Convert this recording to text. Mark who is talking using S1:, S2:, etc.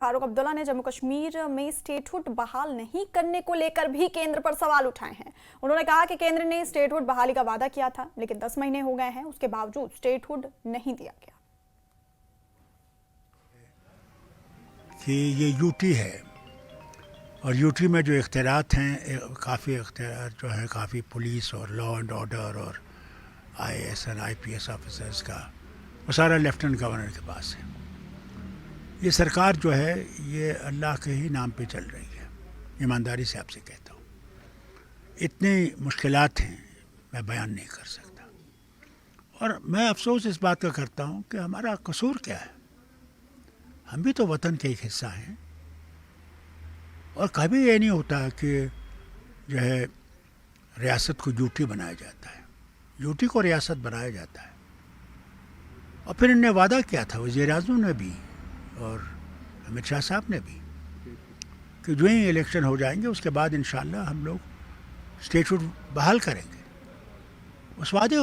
S1: फारूक अब्दुल्ला ने जम्मू कश्मीर में स्टेटहुड बहाल नहीं करने को लेकर भी केंद्र पर सवाल उठाए हैं। उन्होंने कहा कि केंद्र ने स्टेटहुड बहाली का वादा किया था, लेकिन 10 महीने हो गए हैं, उसके बावजूद स्टेटहुड नहीं दिया गया।
S2: कि ये यूटी है और यूटी में जो इख्तियारात हैं, काफ़ी इख्तियार जो है, काफ़ी पुलिस और लॉ एंड ऑर्डर और IAS और IPS ऑफिसर्स का, वो सारा लेफ्टिनेंट गवर्नर के पास है। ये सरकार जो है ये अल्लाह के ही नाम पे चल रही है, ईमानदारी से आपसे कहता हूँ। इतनी मुश्किलात हैं, मैं बयान नहीं कर सकता। और मैं अफसोस इस बात का करता हूँ कि हमारा कसूर क्या है। हम भी तो वतन के एक हिस्सा हैं, और कभी ये नहीं होता कि जो है रियासत को यूटी बनाया जाता है, यूटी को रियासत बनाया जाता है। और फिर इन्होंने वादा किया था, वज़ीर-ए-आज़म ने भी और अमित शाह साहब ने भी, कि जो ही इलेक्शन हो जाएंगे उसके बाद इंशाअल्लाह हम लोग स्टेटहुड बहाल करेंगे। उस वादे